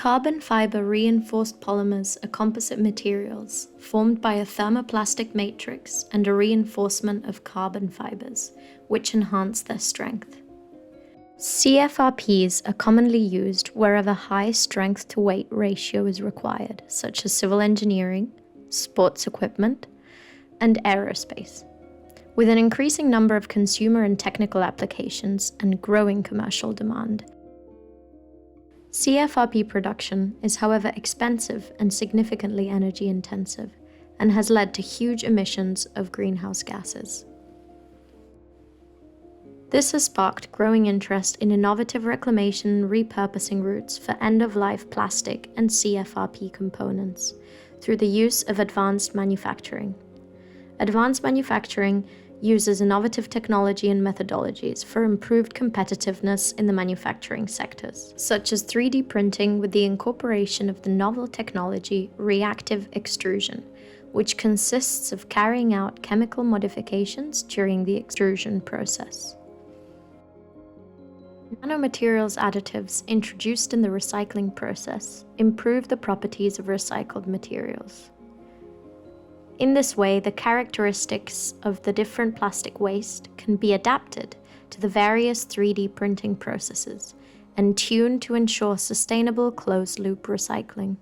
Carbon fiber reinforced polymers are composite materials formed by a thermoplastic matrix and a reinforcement of carbon fibers, which enhance their strength. CFRPs are commonly used wherever high strength-to-weight ratio is required, such as civil engineering, sports equipment, and aerospace. With an increasing number of consumer and technical applications and growing commercial demand, CFRP production is however expensive and significantly energy intensive, and has led to huge emissions of greenhouse gases. This has sparked growing interest in innovative reclamation and repurposing routes for end-of-life plastic and CFRP components through the use of advanced manufacturing. Advanced manufacturing uses innovative technology and methodologies for improved competitiveness in the manufacturing sectors, such as 3D printing with the incorporation of the novel technology reactive extrusion, which consists of carrying out chemical modifications during the extrusion process. Nanomaterials additives introduced in the recycling process improve the properties of recycled materials. In this way, the characteristics of the different plastic waste can be adapted to the various 3D printing processes and tuned to ensure sustainable closed-loop recycling.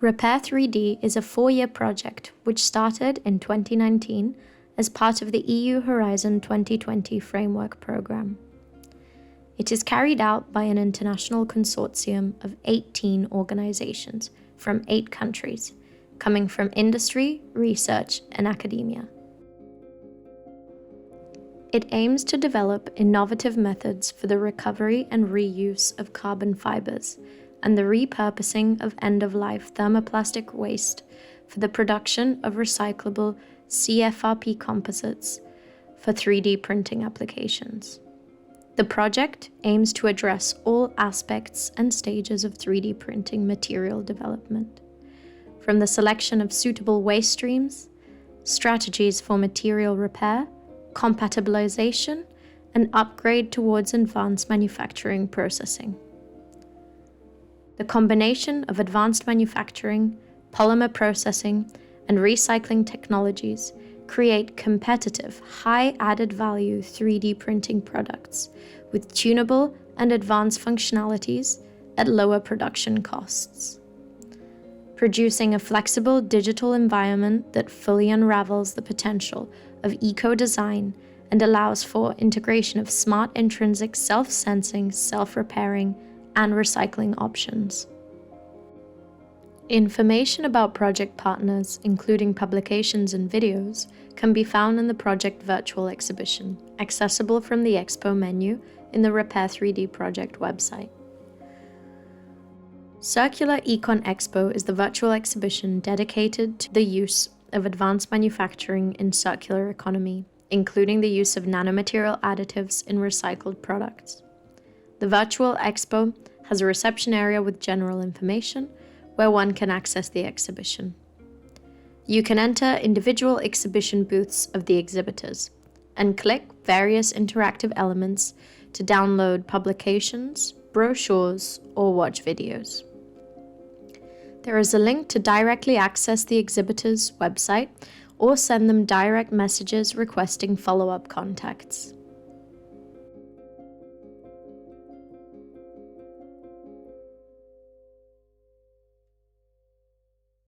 Repair3d is a 4-year project which started in 2019 as part of the EU Horizon 2020 framework program. It is carried out by an international consortium of 18 organizations from 8 countries, coming from industry, research, and academia. It aims to develop innovative methods for the recovery and reuse of carbon fibers and the repurposing of end-of-life thermoplastic waste for the production of recyclable CFRP composites for 3D printing applications. The project aims to address all aspects and stages of 3D printing material development, from the selection of suitable waste streams, strategies for material repair, compatibilization, and upgrade towards advanced manufacturing processing. The combination of advanced manufacturing, polymer processing, and recycling technologies create competitive, high added value 3D printing products with tunable and advanced functionalities at lower production costs, producing a flexible digital environment that fully unravels the potential of eco-design and allows for integration of smart intrinsic self-sensing, self-repairing, and recycling options. Information about project partners, including publications and videos, can be found in the project virtual exhibition, accessible from the Expo menu in the Repair3d Project website. Circular Econ Expo is the virtual exhibition dedicated to the use of advanced manufacturing in circular economy, including the use of nanomaterial additives in recycled products. The virtual expo has a reception area with general information, where one can access the exhibition. You can enter individual exhibition booths of the exhibitors and click various interactive elements to download publications, brochures, or watch videos. There is a link to directly access the exhibitor's website or send them direct messages requesting follow-up contacts.